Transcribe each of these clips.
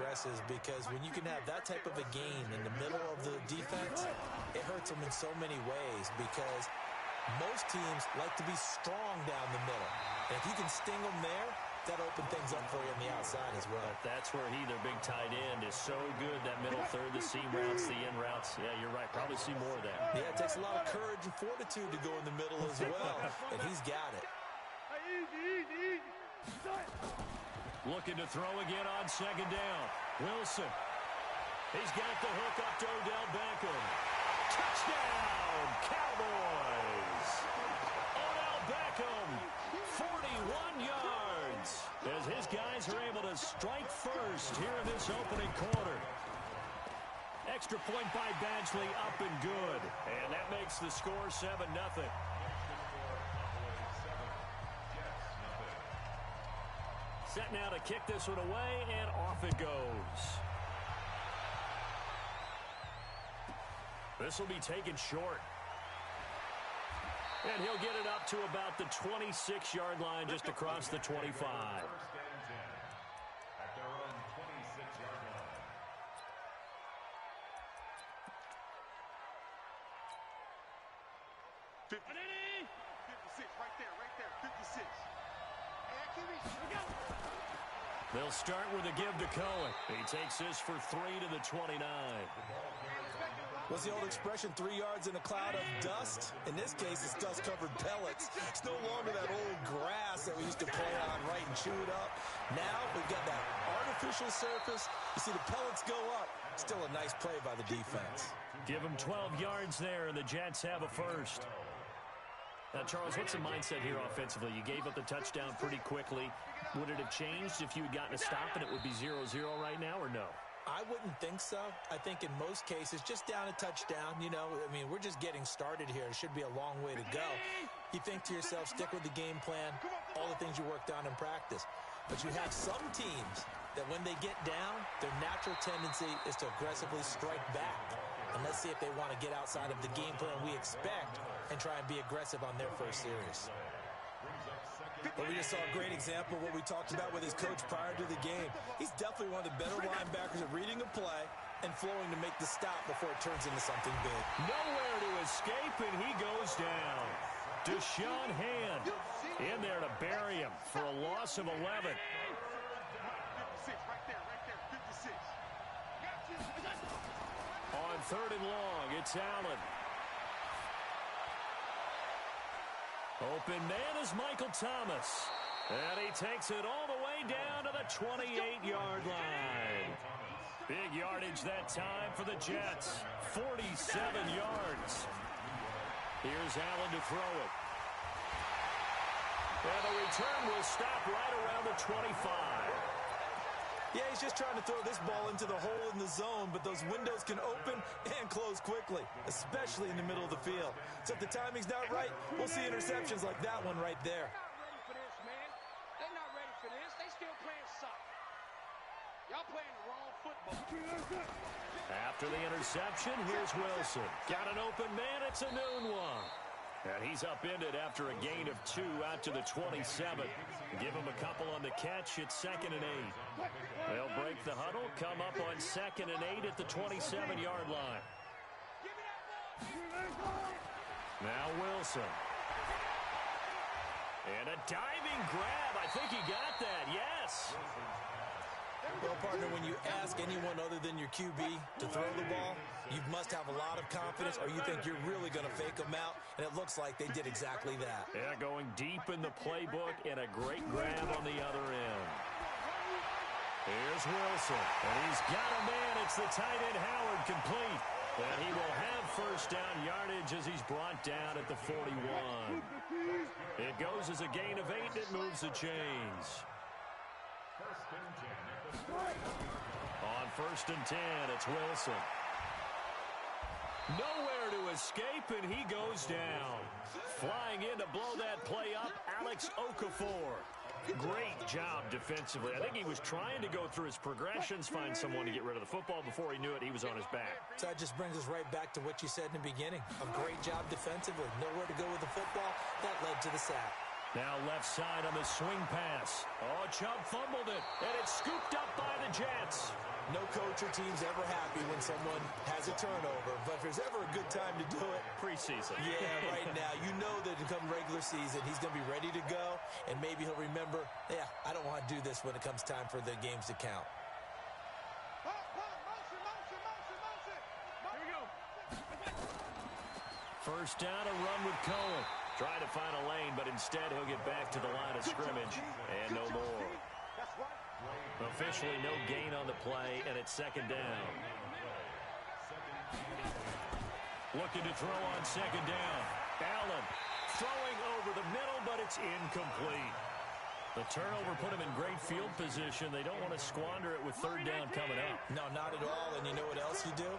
aggressive because when you can have that type of a gain in the middle of the defense, it hurts them in so many ways because most teams like to be strong down the middle. And if you can sting them there, that'll open things up for you on the outside as well. But that's where their big tight end, is so good, that middle third, the seam routes, the in routes. Yeah, you're right. Probably see more of that. Yeah, it takes a lot of courage and fortitude to go in the middle as well, and he's got it. Looking to throw again on second down. Wilson. He's got the hook up to Odell Beckham. Touchdown, Cowboys! Odell Beckham, 41 yards, as his guys are able to strike first here in this opening quarter. Extra point by Badgley, up and good. And that makes the score 7-0. Set now to kick this one away, and off it goes. This will be taken short. And he'll get it up to about the 26-yard line, just across the 25. At their own 26-yard line. Ready? 56, right there, 56. They'll start with a give to Cohen. He takes this for 3 to the 29. What's the old expression, 3 yards in a cloud of dust? In this case, it's dust-covered pellets. It's no longer that old grass that we used to play on, right, and chew it up. Now we've got that artificial surface. You see the pellets go up. Still a nice play by the defense. Give them 12 yards there, and the Jets have a first. Now, Charles, what's the mindset here offensively? You gave up the touchdown pretty quickly. Would it have changed if you had gotten a stop and it would be 0-0 right now, or no? I wouldn't think so. I think in most cases, just down a touchdown, you know, I mean, we're just getting started here. It should be a long way to go. You think to yourself, stick with the game plan, all the things you worked on in practice. But you have some teams that when they get down, their natural tendency is to aggressively strike back. And let's see if they want to get outside of the game plan we expect and try and be aggressive on their first series. But we just saw a great example of what we talked about with his coach prior to the game. He's definitely one of the better linebackers at reading a play and flowing to make the stop before it turns into something big. Nowhere to escape, and he goes down. Deshaun Hand in there to bury him for a loss of 11. 56, right there, 56. On third and long, it's Allen. Open man is Michael Thomas. And he takes it all the way down to the 28-yard line. Big yardage that time for the Jets. 47 yards. Here's Allen to throw it. And the return will stop right around the 25. Yeah, he's just trying to throw this ball into the hole in the zone, but those windows can open and close quickly, especially in the middle of the field. So if the timing's not right, we'll see interceptions like that one right there. Ready for this, man. They're not ready for this. They still playing soccer. Y'all playing the wrong football. After the interception, here's Wilson. Got an open man. It's a noon one. And he's upended after a gain of 2 out to the 27. Give him a couple on the catch. It's 2nd and 8. They'll break the huddle, come up on 2nd and 8 at the 27-yard line. Now Wilson. And a diving grab. I think he got that. Yes. Well, partner, when you ask anyone other than your QB to throw the ball, you must have a lot of confidence, or you think you're really going to fake them out, and it looks like they did exactly that. Yeah, going deep in the playbook, and a great grab on the other end. Here's Wilson, and he's got a man. It's the tight end Howard, complete. And he will have first down yardage as he's brought down at the 41. It goes as a gain of 8, and it moves the chains. On 1st and 10, it's Wilson. Nowhere to escape, and he goes down. Flying in to blow that play up, Alex Okafor. Great job defensively. I think he was trying to go through his progressions, find someone to get rid of the football. Before he knew it, he was on his back. So that just brings us right back to what you said in the beginning. A great job defensively. Nowhere to go with the football. That led to the sack. Now left side on the swing pass. Oh, Chubb fumbled it, and it's scooped up by the Jets. No coach or team's ever happy when someone has a turnover, but if there's ever a good time to do it, preseason. Yeah, right now. You know that come regular season, he's going to be ready to go, and maybe he'll remember, yeah, I don't want to do this when it comes time for the games to count. Here we go. First down, a run with Cohen. Trying to find a lane, but instead he'll get back to the line of scrimmage, and no more. Officially no gain on the play, and it's second down. Looking to throw on second down. Allen throwing over the middle, but it's incomplete. The turnover put him in great field position. They don't want to squander it with third down coming up. No, not at all, and you know what else you do?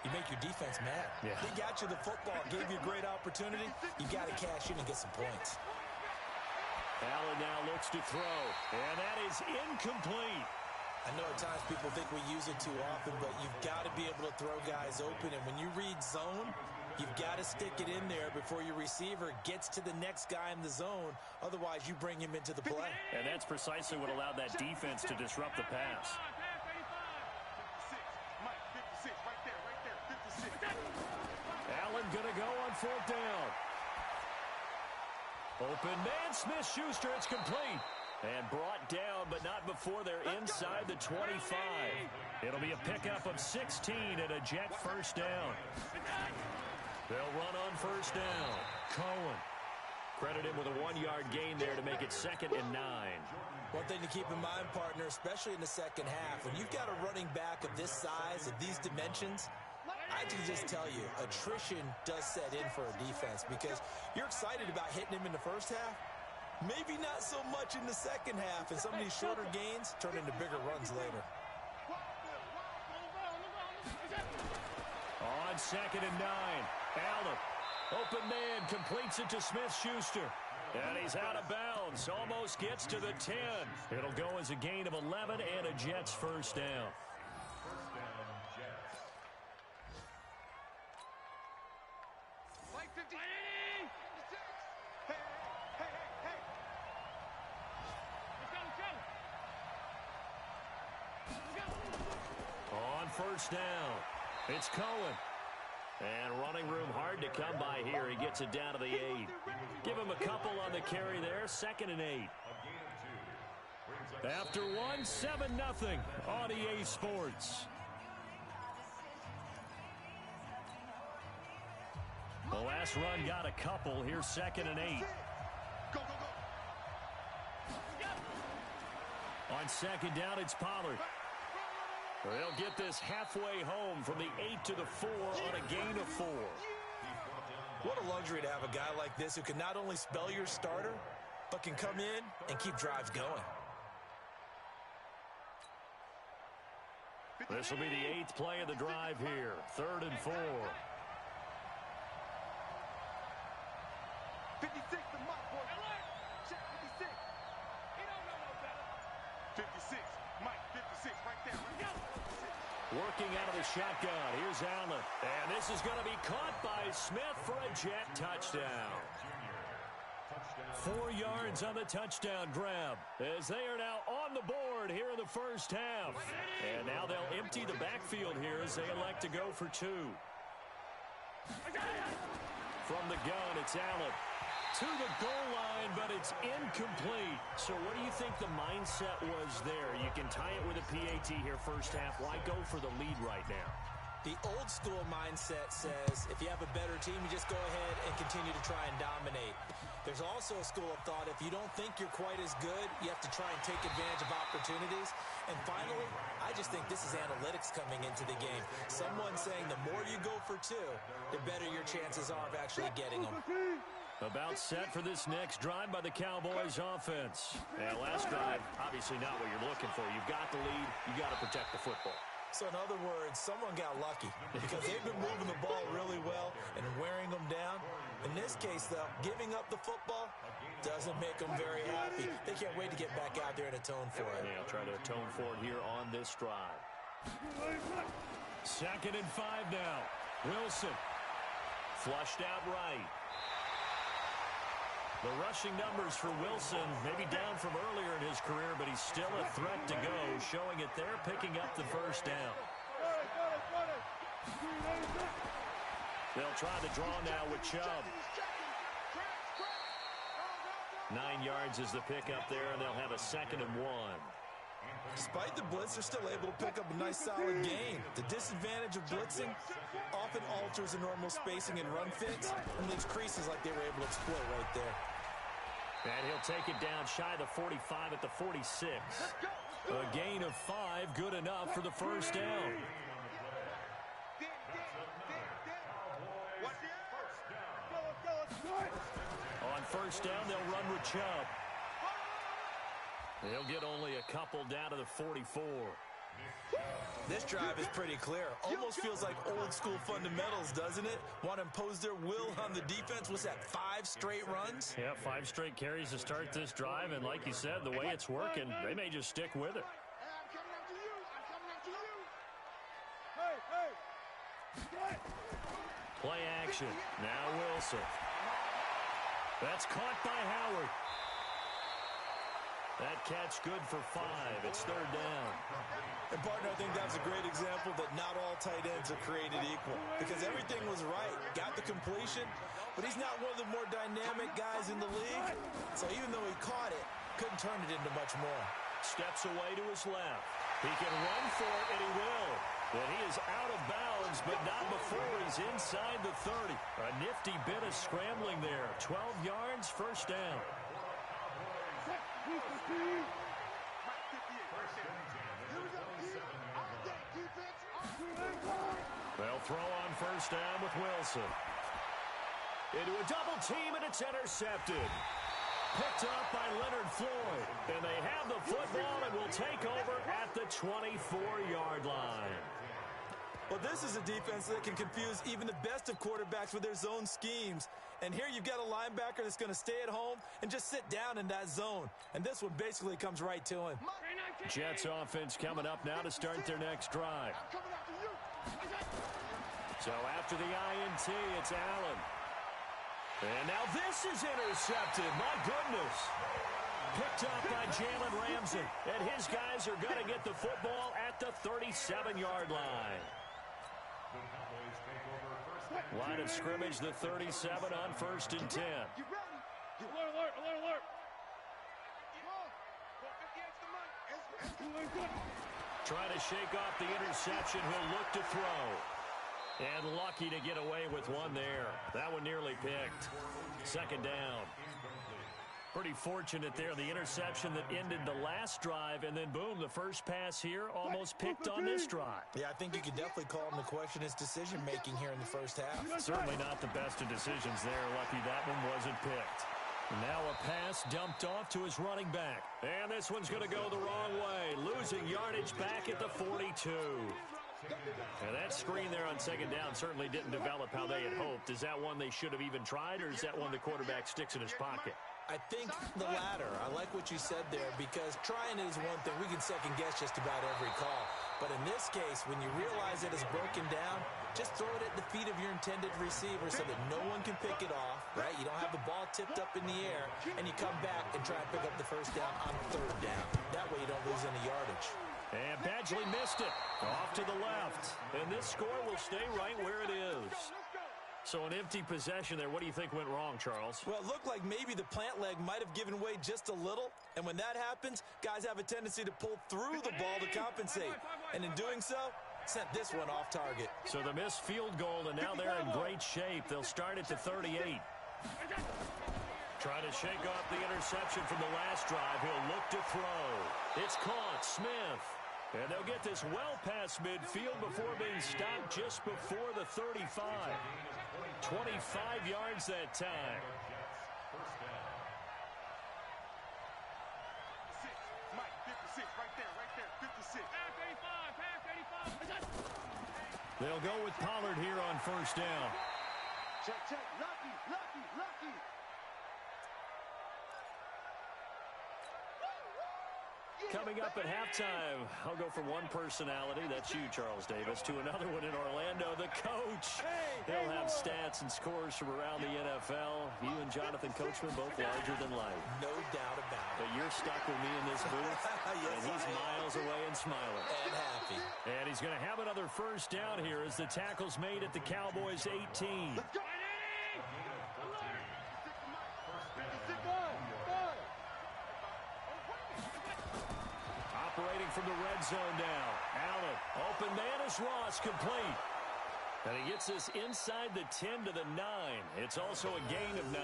You make your defense mad. Yeah. They got you the football, gave you a great opportunity. You got to cash in and get some points. Allen now looks to throw, and that is incomplete. I know at times people think we use it too often, but you've got to be able to throw guys open. And when you read zone, you've got to stick it in there before your receiver gets to the next guy in the zone. Otherwise, you bring him into the play. And that's precisely what allowed that defense to disrupt the pass. Allen gonna go on fourth down. Open man, Smith-Schuster, it's complete. And brought down, but not before they're inside the 25. It'll be a pickup of 16 and a Jet first down. They'll run on first down. Cohen. Credit him with a 1-yard gain there to make it 2nd and 9. One thing to keep in mind, partner, especially in the second half, when you've got a running back of this size, of these dimensions, I can just tell you, attrition does set in for a defense because you're excited about hitting him in the first half. Maybe not so much in the second half, and some of these shorter gains turn into bigger runs later. On 2nd and 9, Allen. Open man, completes it to Smith-Schuster. And he's out of bounds, almost gets to the 10. It'll go as a gain of 11 and a Jets first down. On first down, it's Cohen. And running room hard to come by here. He gets it down to the 8. Give him a couple on the carry there. 2nd and 8. After 1, 7-0 on EA Sports. The last run got a couple. Here's 2nd and 8. On 2nd down, it's Pollard. They'll get this halfway home from the 8 to the 4 on a gain of 4. What a luxury to have a guy like this who can not only spell your starter, but can come in and keep drives going. This will be the 8th play of the drive here. 3rd and 4. 56, the mock boy. Check 56. He don't know no better. 56, Mike, 56, right there. Working out of the shotgun. Here's Allen. And this is going to be caught by Smith for a Jet touchdown. 4 yards on the touchdown grab as they are now on the board here in the first half. And now they'll empty the backfield here as they elect to go for 2. From the gun, it's Allen. To the goal line, but it's incomplete. So what do you think the mindset was there? You can tie it with a PAT here first half. Why go for the lead right now? The old school mindset says if you have a better team, you just go ahead and continue to try and dominate. There's also a school of thought, if you don't think you're quite as good, you have to try and take advantage of opportunities. And finally, I just think this is analytics coming into the game. Someone saying the more you go for 2, the better your chances are of actually getting them. About set for this next drive by the Cowboys offense. And last drive, obviously not what you're looking for. You've got the lead. You've got to protect the football. So in other words, someone got lucky because they've been moving the ball really well and wearing them down. In this case, though, giving up the football doesn't make them very happy. They can't wait to get back out there and atone for it. Yeah, try to atone for it here on this drive. 2nd and 5 now. Wilson flushed out right. The rushing numbers for Wilson, maybe down from earlier in his career, but he's still a threat to go, showing it there, picking up the first down. They'll try the draw now with Chubb. 9 yards is the pickup there, and they'll have a 2nd and 1. Despite the blitz, they're still able to pick up a nice, solid gain. The disadvantage of blitzing often alters the normal spacing and run fits and leaves creases like they were able to exploit right there. And he'll take it down shy of the 45 at the 46. A gain of 5, good enough for the first down. On first down, they'll run with Chubb. They'll get only a couple down to the 44. This drive is pretty clear. Almost feels like old school fundamentals, doesn't it? Want to impose their will on the defense. What's that, 5 straight runs? Yeah, 5 straight carries to start this drive, and like you said, the way it's working, they may just stick with it. Play action. Now Wilson. That's caught by Howard. That catch good for 5. It's 3rd down. And, partner, I think that's a great example that not all tight ends are created equal. Because everything was right. Got the completion, but he's not one of the more dynamic guys in the league. So even though he caught it, couldn't turn it into much more. Steps away to his left. He can run for it, and he will. And he is out of bounds, but not before he's inside the 30. A nifty bit of scrambling there. 12 yards, first down. They'll throw on first down with Wilson. Into a double team, and it's intercepted. Picked up by Leonard Floyd. And they have the football and will take over at the 24-yard line. Well, this is a defense that can confuse even the best of quarterbacks with their zone schemes. And here you've got a linebacker that's going to stay at home and just sit down in that zone. And this one basically comes right to him. Jets offense coming up now to start their next drive. So after the INT, it's Allen. And now this is intercepted. My goodness. Picked up by Jalen Ramsey. And his guys are going to get the football at the 37-yard line. Line of scrimmage, the 37 on 1st and 10. Alert. Trying to shake off the interception. He'll look to throw. And lucky to get away with one there. That one nearly picked. 2nd down. Pretty fortunate there. The interception that ended the last drive, and then boom, the first pass here almost picked on this drive. Yeah, I think you could definitely call him to question his decision-making here in the first half. Certainly not the best of decisions there. Lucky that one wasn't picked. Now a pass dumped off to his running back. And this one's going to go the wrong way. Losing yardage back at the 42. And that screen there on 2nd down certainly didn't develop how they had hoped. Is that one they should have even tried, or is that one the quarterback sticks in his pocket? I think the latter. I like what you said there, because trying it is one thing. We can second-guess just about every call. But in this case, when you realize it is broken down, just throw it at the feet of your intended receiver so that no one can pick it off, right? You don't have the ball tipped up in the air, and you come back and try and pick up the first down on 3rd down. That way you don't lose any yardage. And Badgley missed it. Off to the left. And this score will stay right where it is. So an empty possession there. What do you think went wrong, Charles? Well, it looked like maybe the plant leg might have given way just a little. And when that happens, guys have a tendency to pull through the ball to compensate. And in doing so, sent this one off target. So the missed field goal, and now they're in great shape. They'll start at the 38. Trying to shake off the interception from the last drive. He'll look to throw. It's caught. Smith. And they'll get this well past midfield before being stopped just before the 35. 25 yards that time. Mike, 56, right there, 56. Pass 85. They'll go with Pollard here on first down. Check. Lucky. Yeah. Coming up at halftime, I'll go from one personality, that's you, Charles Davis, to another one in Orlando, the coach. He'll have stats and scores from around the NFL. You and Jonathan Coachman both larger than life. No doubt about it. But you're stuck with me in this booth, Yes, and he's miles away and smiling. And happy. And he's going to have another first down here as the tackle's made at the Cowboys' 18. Let's go. Operating from the red zone now. Allen, open man is Ross, complete. And he gets this inside the 10 to the 9. It's also a gain of 9.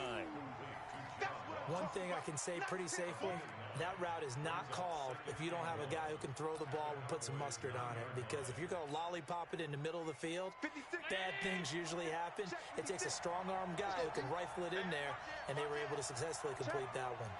One thing I can say pretty safely, that route is not called if you don't have a guy who can throw the ball and put some mustard on it. Because if you're going to lollipop it in the middle of the field, bad things usually happen. It takes a strong-arm guy who can rifle it in there, and they were able to successfully complete that one.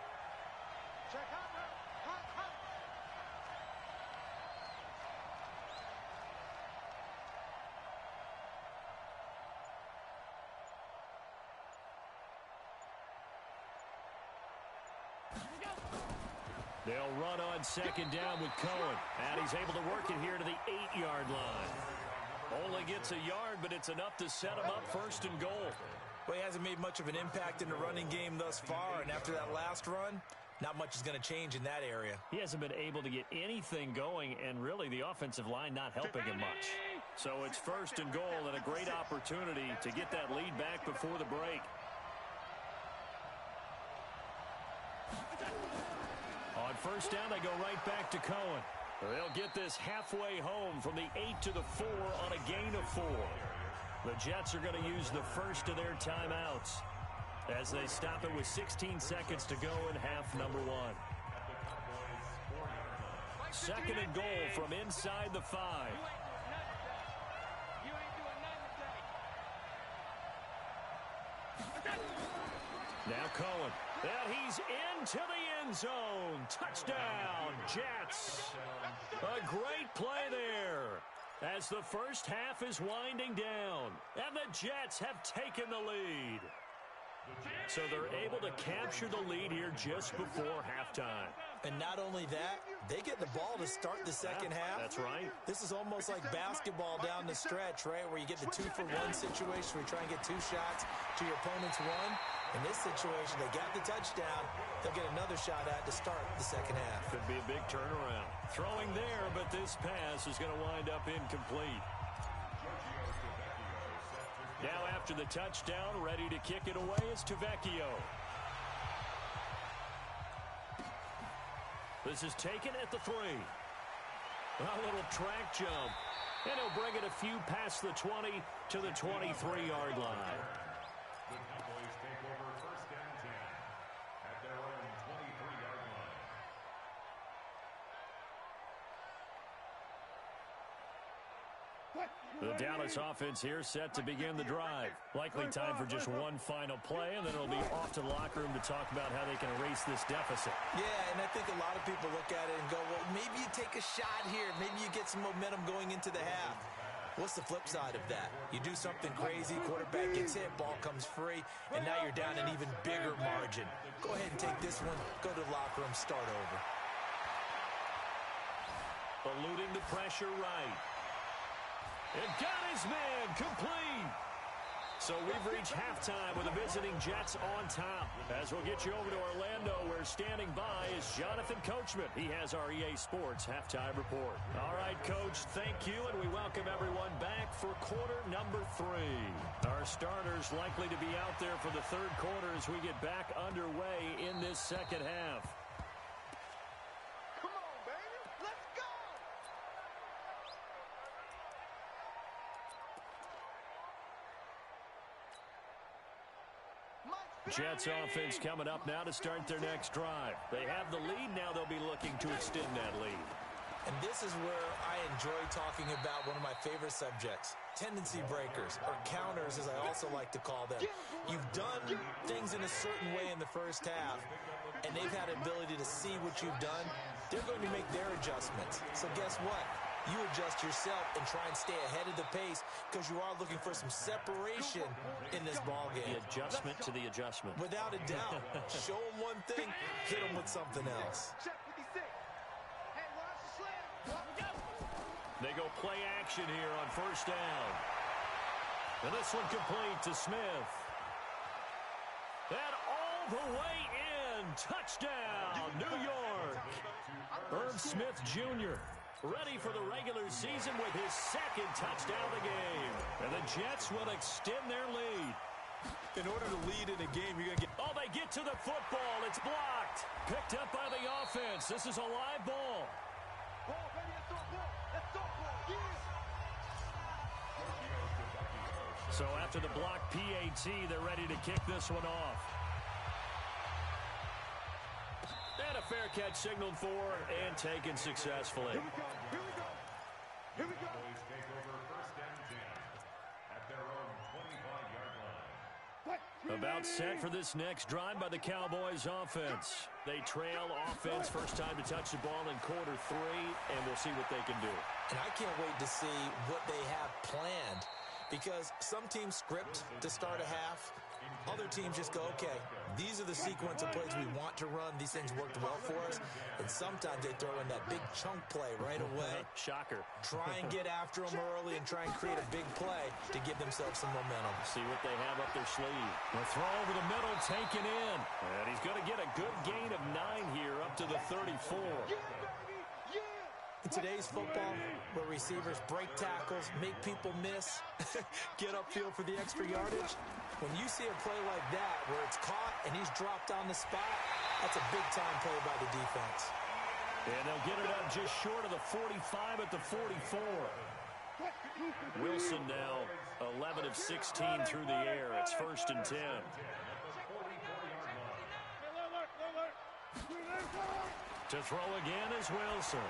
They'll run on second down with Cohen. And he's able to work it here to the 8-yard line. Only gets a yard, but it's enough to set him up first and goal. Well, he hasn't made much of an impact in the running game thus far, and after that last run, not much is going to change in that area. He hasn't been able to get anything going, and really the offensive line not helping him much. So it's first and goal and a great opportunity to get that lead back before the break. On first down, they go right back to Cohen. They'll get this halfway home from the 8 to the 4 on a gain of 4. The Jets are going to use the first of their timeouts as they stop it with 16 seconds to go in half number 1. Second and goal from inside the 5. Now Cohen. And he's into the end zone. Touchdown, Jets. A great play there as the first half is winding down. And the Jets have taken the lead. So they're able to capture the lead here just before halftime. And not only that, they get the ball to start the second half. That's right. This is almost like basketball down the stretch, right, where you get the 2-for-1 situation where you try and get 2 shots to your opponent's 1. In this situation, they got the touchdown. They'll get another shot at to start the second half. Could be a big turnaround. Throwing there, but this pass is going to wind up incomplete. Now after the touchdown, ready to kick it away is Tavecchio. This is taken at the 3. A little track jump. And he'll bring it a few past the 20 to the 23-yard line. The Cowboys take over first and 10 at their own 23-yard line. The Dallas offense here set to begin the drive. Likely time for just one final play, and then it'll be off to the locker room to talk about how they can erase this deficit. Yeah, and I think a lot of people look at it and go, well, maybe you take a shot here. Maybe you get some momentum going into the half. What's the flip side of that? You do something crazy, quarterback gets hit, ball comes free, and now you're down an even bigger margin. Go ahead and take this one, go to the locker room, start over. Eluding the pressure right. And got his man complete. So we've reached halftime with the visiting Jets on top. As we'll get you over to Orlando, where standing by is Jonathan Coachman. He has our EA Sports halftime report. All right, Coach, thank you, and we welcome everyone back for quarter number 3. Our starters likely to be out there for the third quarter as we get back underway in this second half. Come on, baby. Let's go. Jets offense coming up now to start their next drive. They have the lead. Now they'll be looking to extend that lead. And this is where I enjoy talking about one of my favorite subjects, tendency breakers, or counters as I also like to call them. You've done things in a certain way in the first half, and they've had the ability to see what you've done. They're going to make their adjustments. So guess what? You adjust yourself and try and stay ahead of the pace because you are looking for some separation in this ball game. The adjustment to the adjustment. Without a doubt. Show them one thing, hit them with something else. Check 56. They go play action here on first down. And this one complete to Smith. And all the way in. Touchdown, New York. Irv Smith Jr. ready for the regular season with his second touchdown of the game. And the Jets will extend their lead. In order to lead in a game, you're going to get... Oh, they get to the football. It's blocked. Picked up by the offense. This is a live ball. So after the block PAT, they're ready to kick this one off. And a fair catch signaled for and taken successfully. Here we go. Boys take over first down 10 at their own 25-yard line. About set for this next drive by the Cowboys offense. They trail offense, first time to touch the ball in quarter 3, and we'll see what they can do. And I can't wait to see what they have planned, because some teams script to start a half. Other teams just go, okay, these are the sequence of plays we want to run. These things worked well for us. And sometimes they throw in that big chunk play right away. Shocker. Try and get after them early and try and create a big play to give themselves some momentum. See what they have up their sleeve. The throw over the middle, taken in. And he's going to get a good gain of 9 here up to the 34. In today's football, where receivers break tackles, make people miss, get upfield for the extra yardage, when you see a play like that where it's caught and he's dropped on the spot, that's a big-time play by the defense. And they'll get it up just short of the 45 at the 44. Wilson now 11 of 16 through the air. It's first and 10. To throw again is Wilson.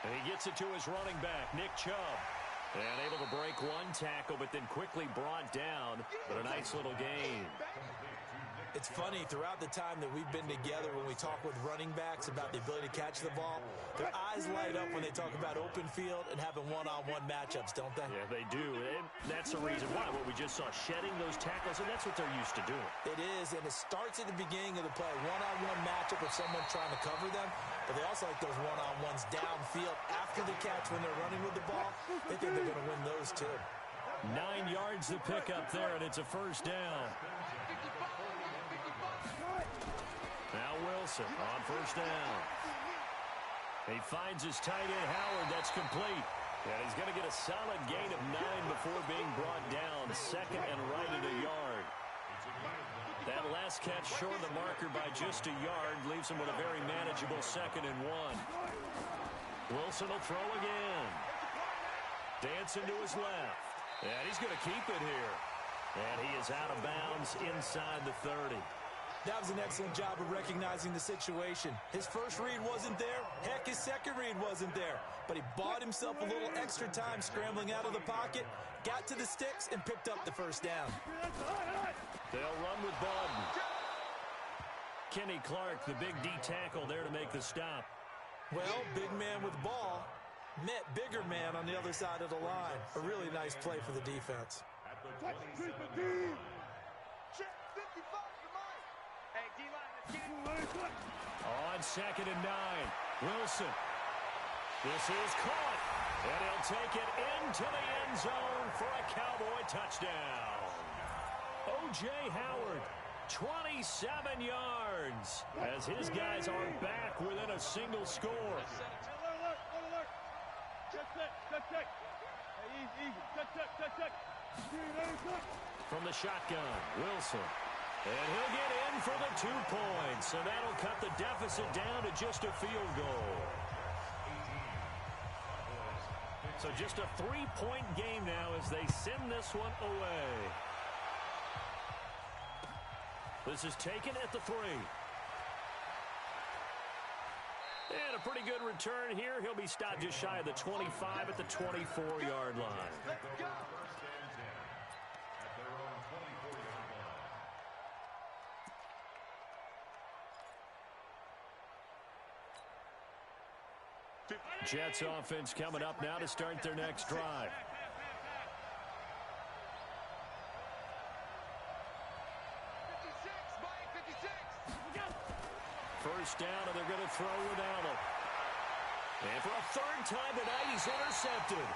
And he gets it to his running back, Nick Chubb. And able to break one tackle, but then quickly brought down. But a nice little gain. It's funny, throughout the time that we've been together, when we talk with running backs about the ability to catch the ball, their eyes light up when they talk about open field and having one-on-one matchups, don't they? Yeah, they do. And that's the reason why. What we just saw, shedding those tackles, and that's what they're used to doing. It is, and it starts at the beginning of the play. One-on-one matchup with someone trying to cover them, but they also like those one-on-ones downfield after the catch when they're running with the ball. They think they're going to win those, too. 9 yards to pick up there, and it's a first down. Now Wilson on first down. He finds his tight end, Howard. That's complete. And he's going to get a solid gain of 9 before being brought down. Second and right at a yard. That last catch short of the marker by just a yard leaves him with a very manageable second and 1. Wilson will throw again. Dancing to his left. And he's going to keep it here. And he is out of bounds inside the 30. That was an excellent job of recognizing the situation. His first read wasn't there. Heck, his second read wasn't there. But he bought himself a little extra time scrambling out of the pocket, got to the sticks, and picked up the first down. They'll run with Baldwin. Kenny Clark, the big D tackle, there to make the stop. Well, big man with ball met bigger man on the other side of the line. A really nice play for the defense. At the 27 On second and 9, Wilson. This is caught, and he'll take it into the end zone for a Cowboy touchdown. O.J. Howard, 27 yards, as his guys are back within a single score. From the shotgun, Wilson. And he'll get in for the 2 points, and that'll cut the deficit down to just a field goal. So just a 3-point game now as they send this one away. This is taken at the 3. And a pretty good return here. He'll be stopped just shy of the 25 at the 24-yard line. Jets offense coming up now to start their next drive. First down, and they're going to throw with Allen. And for a third time tonight, he's intercepted.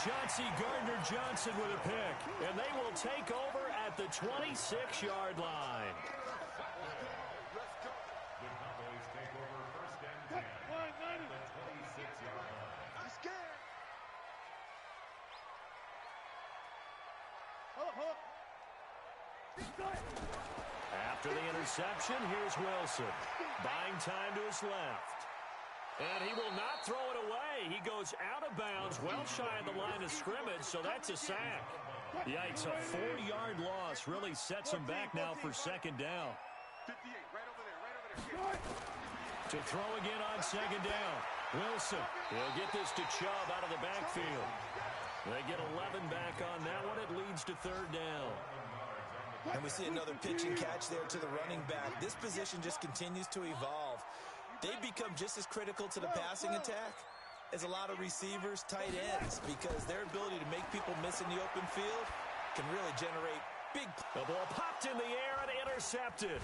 Chauncey Gardner-Johnson with a pick. And they will take over at the 26-yard line. The Cowboys take over first and 10 at the 26-yard line. I'm scared. After the interception, here's Wilson. Buying time to his left. And he will not throw it away. He goes out of bounds, well shy of the line of scrimmage, so that's a sack. Yikes, a 4-yard loss really sets him back now for second down. 58, right over there. To throw again on second down. Wilson will get this to Chubb out of the backfield. They get 11 back on that one. It leads to third down. And we see another pitch and catch there to the running back. This position just continues to evolve. They become just as critical to the passing attack as a lot of receivers, tight ends, because their ability to make people miss in the open field can really generate big. The ball popped in the air and intercepted.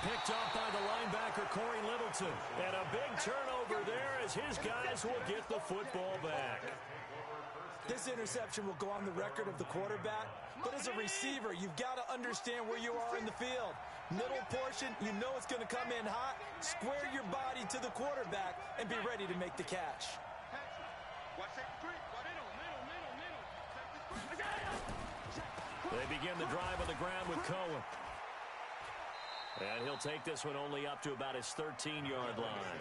Picked up by the linebacker, Corey Littleton. And a big turnover there as his guys will get the football back. This interception will go on the record of the quarterback, but as a receiver, you've got to understand where you are in the field. Middle portion, you know it's going to come in hot. Square your body to the quarterback and be ready to make the catch. They begin the drive on the ground with Cohen. And he'll take this one only up to about his 13-yard line.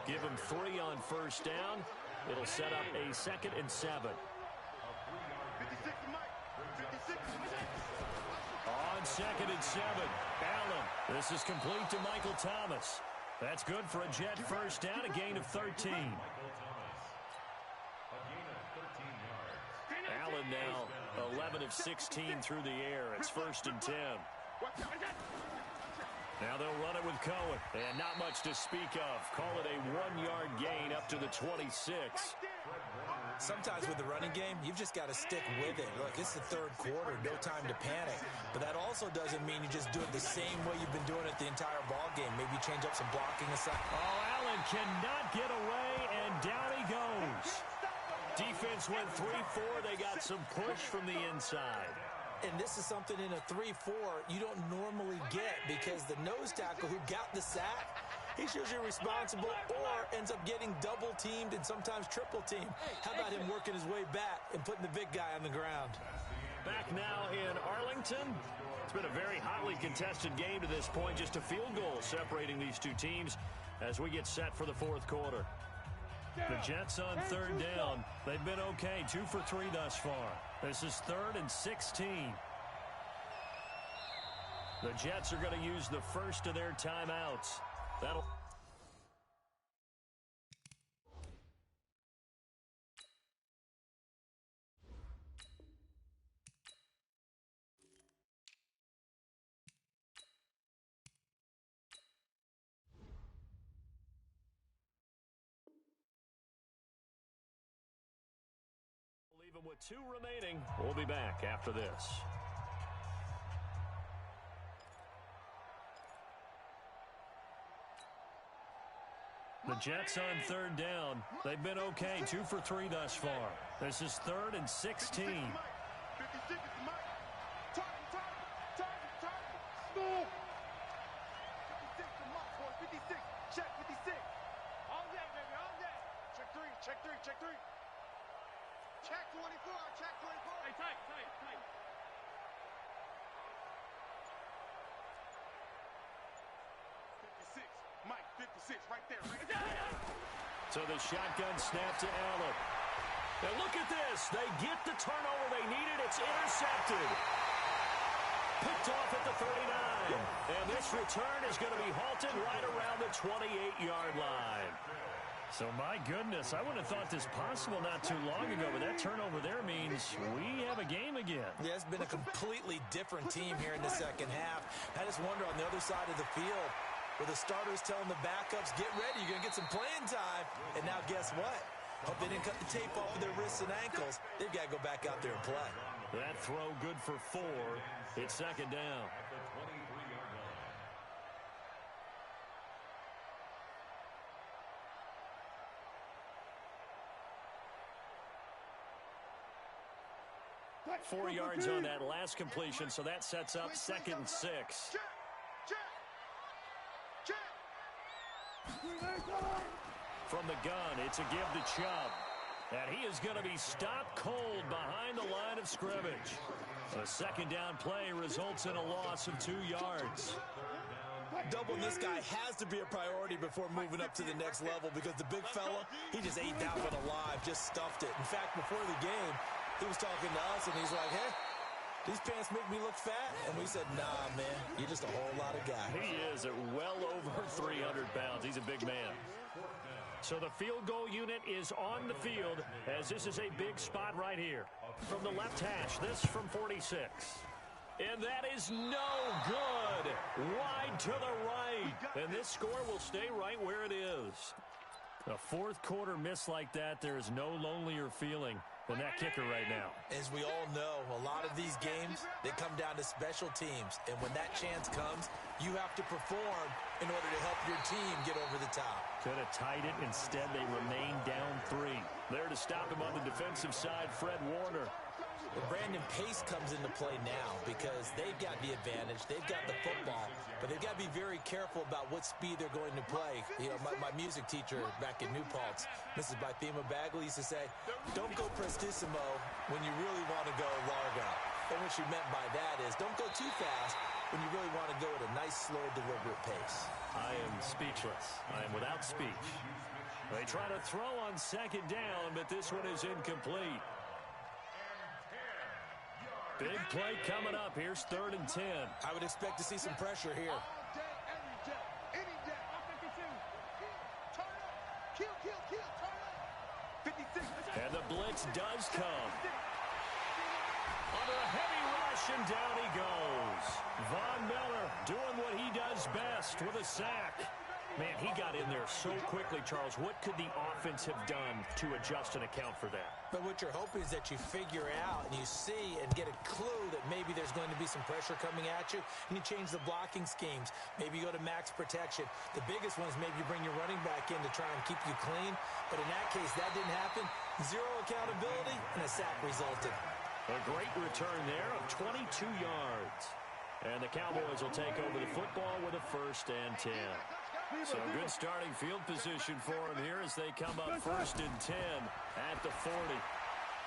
Give him 3 on first down. It'll set up a 2nd and 7. On 2nd and 7, Allen. This is complete to Michael Thomas. That's good for a Jet first down, a gain of 13. Allen now 11 of 16 through the air. It's 1st and 10. Now they'll run it with Cohen. And not much to speak of. Call it a 1-yard gain up to the 26. Sometimes with the running game, you've just got to stick with it. Look, it's the third quarter, no time to panic. But that also doesn't mean you just do it the same way you've been doing it the entire ball game. Maybe change up some blocking aside. Oh, Allen cannot get away, and down he goes. Defense went 3-4. They got some push from the inside. And this is something in a 3-4 you don't normally get, because the nose tackle who got the sack, he's usually responsible or ends up getting double-teamed and sometimes triple-teamed. How about him working his way back and putting the big guy on the ground? Back now in Arlington. It's been a very hotly contested game to this point. Just a field goal separating these two teams as we get set for the fourth quarter. The Jets on third down. They've been okay, 2 for 3 thus far. This is 3rd and 16. The Jets are going to use the first of their timeouts. That'll... Leave them with 2 remaining. We'll be back after this. The Jets on third down. They've been okay, 2 for 3 thus far. This is 3rd and 16. 56 is Mike. Target. 56 to Mike, boy. 56. Check 56. All day, baby. All day. Check 3. Check 3. Check 3. Check 24. Check 24. Hey, tight. 56. Mike, 56. Right there. So the shotgun snap to Allen. And look at this. They get the turnover they needed. It's intercepted. Picked off at the 39. And this return is going to be halted right around the 28-yard line. So, my goodness, I wouldn't have thought this possible not too long ago, but that turnover there means we have a game again. Yeah, it's been a completely different team here in the second half. I just wonder on the other side of the field, where the starters telling the backups, get ready, you're going to get some playing time. And now guess what? Hope they didn't cut the tape off of their wrists and ankles. They've got to go back out there and play. That throw good for 4. It's second down. 4 yards on that last completion, so that sets up 2nd and 6. From the gun, it's a give to Chubb. And he is going to be stopped cold behind the line of scrimmage. A 2nd down play results in a loss of 2 yards. Doubling this guy has to be a priority before moving up to the next level because the big fella, he just ate that one alive, just stuffed it. In fact, before the game, he was talking to us, and he's like, hey, these pants make me look fat. And we said, nah, man, you're just a whole lot of guy. He is at well over 300 pounds. He's a big man. So the field goal unit is on the field as this is a big spot right here. From the left hash, this from 46. And that is no good. Wide to the right. And this score will stay right where it is. A 4th quarter miss like that, there is no lonelier feeling than that kicker right now. As we all know, a lot of these games, they come down to special teams. And when that chance comes, you have to perform in order to help your team get over the top. Could have tied it. Instead, they remain down 3. There to stop him on the defensive side, Fred Warner. Well, Brandon Pace comes into play now because they've got the advantage. They've got the football, but they've got to be very careful about what speed they're going to play. You know, my music teacher back in New Paltz, Mrs. Bythema Bagley, used to say, don't go prestissimo when you really want to go largo. And what she meant by that is don't go too fast when you really want to go at a nice, slow, deliberate pace. I am speechless. I am without speech. They try to throw on 2nd down, but this one is incomplete. Big play coming up. Here's 3rd and 10. I would expect to see some pressure here. And the blitz does come. Under a heavy rush, and down he goes. Von Miller doing what he does best with a sack. Man, he got in there so quickly, Charles. What could the offense have done to adjust and account for that? But what you're hoping is that you figure out and you see and get a clue that maybe there's going to be some pressure coming at you, and you change the blocking schemes. Maybe you go to max protection. The biggest one is maybe you bring your running back in to try and keep you clean. But in that case, that didn't happen. 0 accountability, and a sack resulted. A great return there of 22 yards. And the Cowboys will take over the football with a 1st and 10. So good starting field position for him here as they come up 1st and 10 at the 40.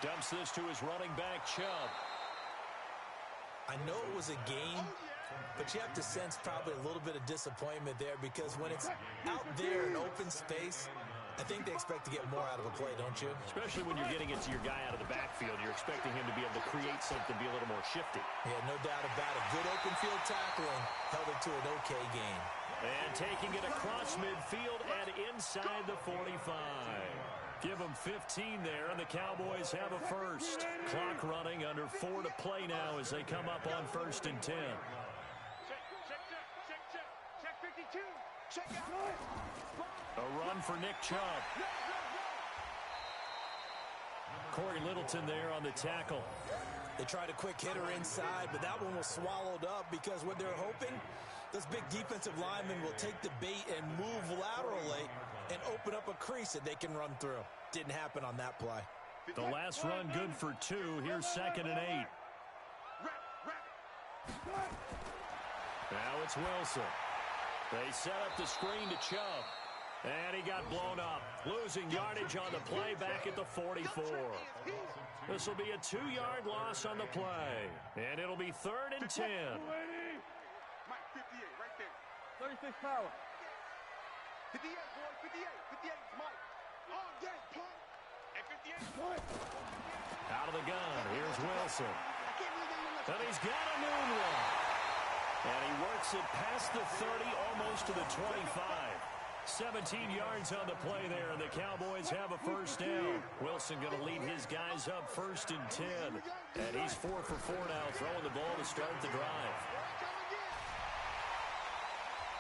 Dumps this to his running back, Chubb. I know it was a game, but you have to sense probably a little bit of disappointment there because when it's out there in open space, I think they expect to get more out of a play, don't you? Especially when you're getting it to your guy out of the backfield. You're expecting him to be able to create something, be a little more shifty. Yeah, no doubt about it. Good open field tackling held it to an okay game. And taking it across midfield and inside the 45. Give them 15 there, and the Cowboys have a 1st. Clock running, under 4 to play now as they come up on 1st and 10. Check 52. Check out. A run for Nick Chubb. Corey Littleton there on the tackle. They tried a quick hitter inside, but that one was swallowed up because what they're hoping, those big defensive linemen will take the bait and move laterally and open up a crease that they can run through. Didn't happen on that play. The last run good for 2. Here's 2nd and 8. Now it's Wilson. They set up the screen to Chubb. And he got blown up. Losing yardage on the play back at the 44. This will be a 2-yard loss on the play. And it'll be 3rd and 10. Mike, 58, right there. 36 power. 58, boy, 58. 58 is Mike. All day, punt. And 58, punt. Out of the gun, here's Wilson. And he's got a noon one. And he works it past the 30, almost to the 25. 17 yards on the play there, and the Cowboys have a 1st down. Wilson going to lead his guys up 1st and 10. And he's 4 for 4 now, throwing the ball to start the drive.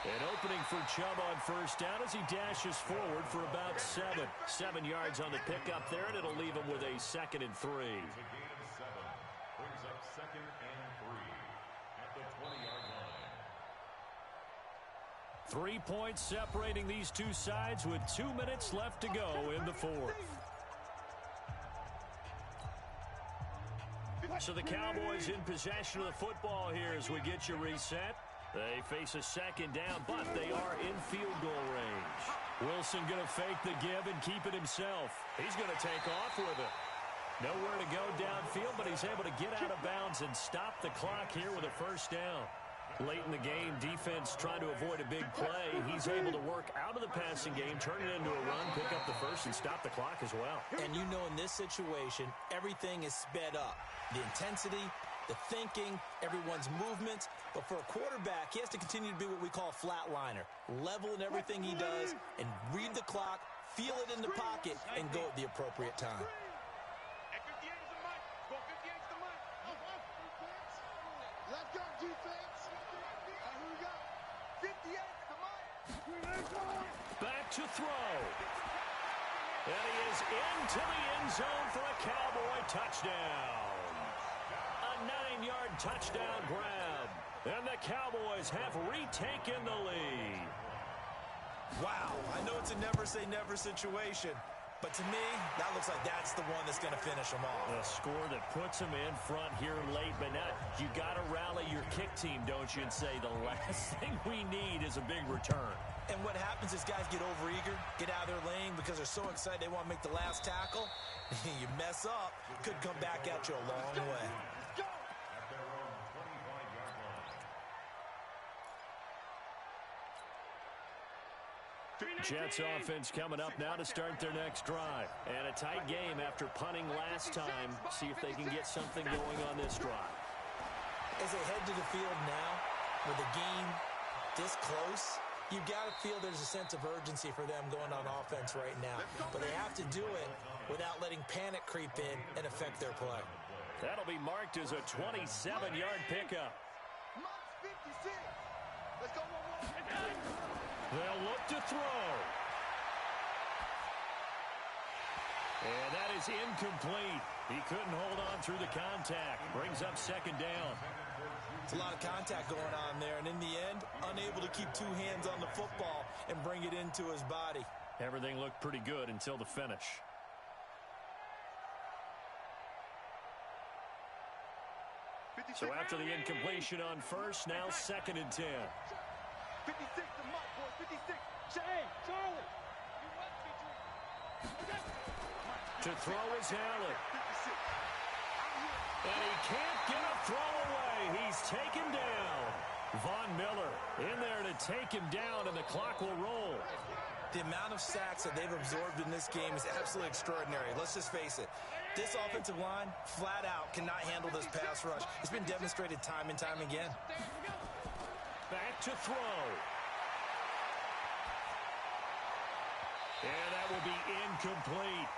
An opening for Chubb on 1st down as he dashes forward for about 7. 7 yards on the pickup there, and it'll leave him with a 2nd and 3. It's a gain of 7. Brings up 2nd and 3 at the 20-yard line. 3 points separating these two sides with 2 minutes left to go in the 4th. So the Cowboys in possession of the football here as we get you reset. They face a second down, but they are in field goal range. Wilson going to fake the give and keep it himself. He's going to take off with it. Nowhere to go downfield, but he's able to get out of bounds and stop the clock here with a first down. Late in the game, defense trying to avoid a big play. He's able to work out of the passing game, turn it into a run, pick up the first, and stop the clock as well. And you know in this situation, everything is sped up. The intensity, the thinking, everyone's movements. But for a quarterback, he has to continue to be what we call a flatliner. Level in everything he does and read the clock, feel it in the pocket, and go at the appropriate time. At 58 is the mic. Go 58 is the mic. Let's go, defense. Here we go. 58 is the mic. Back to throw. And he is into the end zone for a Cowboy touchdown. A 9-yard touchdown grab. And the Cowboys have retaken the lead. Wow, I know it's a never-say-never situation, but to me, that looks like that's the one that's going to finish them off. A score that puts them in front here late, but now you got to rally your kick team, don't you, and say the last thing we need is a big return. And what happens is guys get overeager, get out of their lane because they're so excited they want to make the last tackle. You mess up, could come back at you a long way. Jets offense coming up now to start their next drive. And a tight game after punting last time. See if they can get something going on this drive. As they head to the field now, with the game this close, you've got to feel there's a sense of urgency for them going on offense right now. But they have to do it without letting panic creep in and affect their play. That'll be marked as a 27-yard pickup. Mark's 56. Let's go one more. They'll look to throw. And that is incomplete. He couldn't hold on through the contact. Brings up second down. It's a lot of contact going on there, and in the end, unable to keep two hands on the football and bring it into his body. Everything looked pretty good until the finish. So after the incompletion on first, now second and 10. 56 to Mike, boys. 56. Hey, Charlie. To throw is Allen. And he can't get a throw away. He's taken down. Von Miller in there to take him down, and the clock will roll. The amount of sacks that they've absorbed in this game is absolutely extraordinary. Let's just face it. This offensive line, flat out, cannot handle this pass rush. It's been demonstrated time and time again. Back to throw. And that will be incomplete.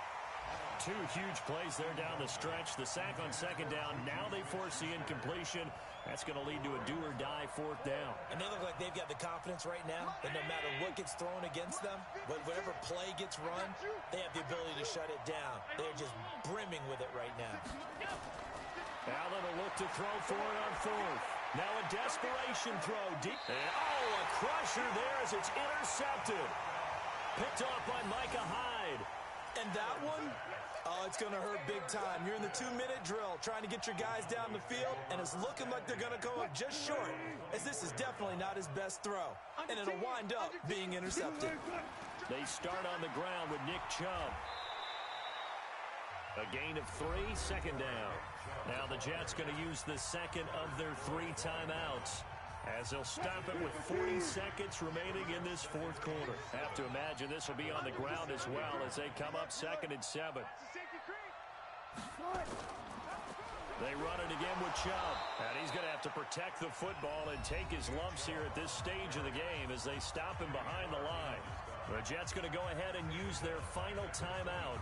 Two huge plays there down the stretch. The sack on second down. Now they force the incompletion. That's going to lead to a do-or-die fourth down. And they look like they've got the confidence right now that no matter what gets thrown against them, whatever play gets run, they have the ability to shut it down. They're just brimming with it right now. Allen will look to throw for it on fourth. Now a desperation throw deep. And, a crusher there as it's intercepted. Picked off by Micah Hyde. And that one, it's going to hurt big time. You're in the 2-minute drill trying to get your guys down the field, and it's looking like they're going to go up just short, as this is definitely not his best throw, and it'll wind up being intercepted. They start on the ground with Nick Chubb. A gain of 3, second down. Now the Jets going to use the second of their 3 timeouts, as they'll stop it with 40 seconds remaining in this fourth quarter. Have to imagine this will be on the ground as well as they come up second and 7. They run it again with Chubb. And he's going to have to protect the football and take his lumps here at this stage of the game as they stop him behind the line. The Jets going to go ahead and use their final timeout,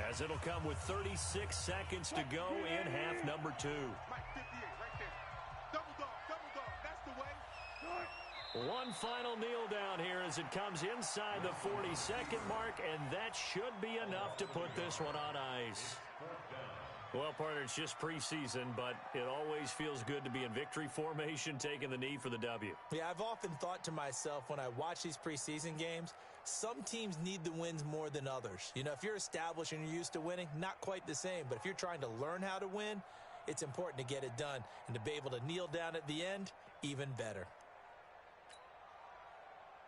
as it'll come with 36 seconds to go in half number 2. One final kneel down here as it comes inside the 40-second mark, and that should be enough to put this one on ice. Well, partner, it's just preseason, but it always feels good to be in victory formation, taking the knee for the W. Yeah, I've often thought to myself when I watch these preseason games, some teams need the wins more than others. You know, if you're established and you're used to winning, not quite the same. But if you're trying to learn how to win, it's important to get it done. And to be able to kneel down at the end, even better.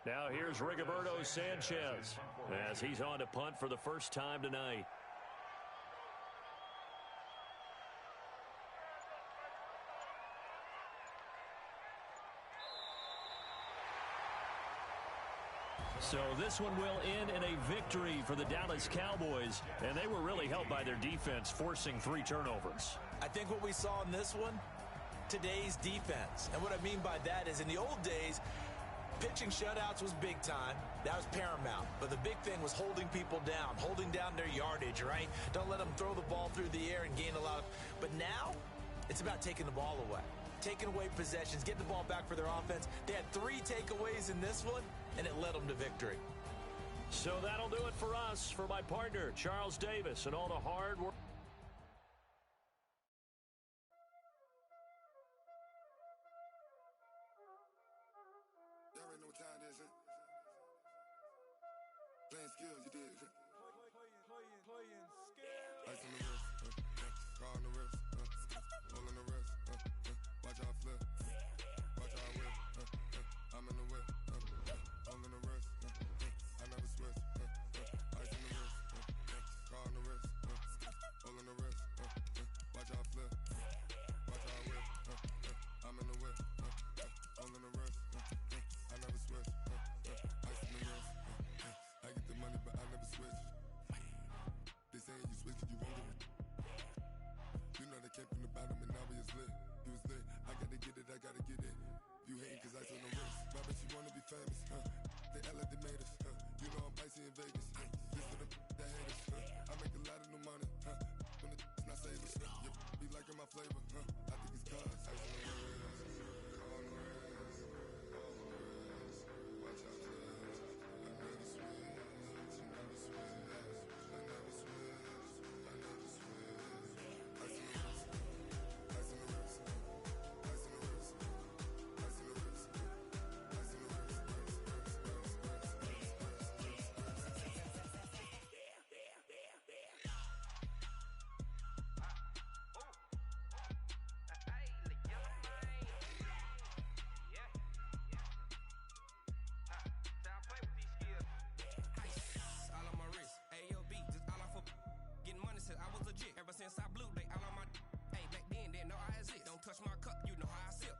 Now here's Rigoberto Sanchez as he's on to punt for the first time tonight. So this one will end in a victory for the Dallas Cowboys, and they were really helped by their defense, forcing 3 turnovers. I think what we saw in this one, today's defense. And what I mean by that is in the old days, pitching shutouts was big time. That was paramount. But the big thing was holding people down, holding down their yardage, right? Don't let them throw the ball through the air and gain a lot of... But now, it's about taking the ball away. Taking away possessions, getting the ball back for their offense. They had 3 takeaways in this one, and it led them to victory. So that'll do it for us, for my partner, Charles Davis, and all the hard work. Y'all already know what time it is, huh? Playing skills, you did, huh? Playing skills. Ice on the wrist, car on the wrist, hole in the wrist, watch how I flip, watch how I whip, I'm in the whip, hole in the wrist, I never switch, ice on the wrist, car on the wrist, hole in the wrist, watch how I flip, watch how I whip, I'm in the whip, hole in the wrist, I never switch, ice on the wrist, I get the money but I never switch. They saying you switch 'cause you won't get it. You know they came from the bottom and now we is lit. You was lit, I gotta get it, I gotta get it. You hating 'cause ice on the wrist. But I bet you wanna be famous, They act like they made us, You know I'm icy in Vegas, This for the that hate us, I make a lot of new money, When the not savers, You be liking my flavor, I think it's cause ice on the wrist, on the wrist, on the wrist. Watch out, cuz I never switch, I never switch, I never switch, I never switch. Ice on the wrist, ice on the wrist, ice on the wrist, ice on the wrist, ice on the wrist, all on my wrist, AOB, just all off of getting money since I was legit. Ever since I blew, they all on my. Hey, back then, didn't know I exist. Don't touch my cup, you know how I sip.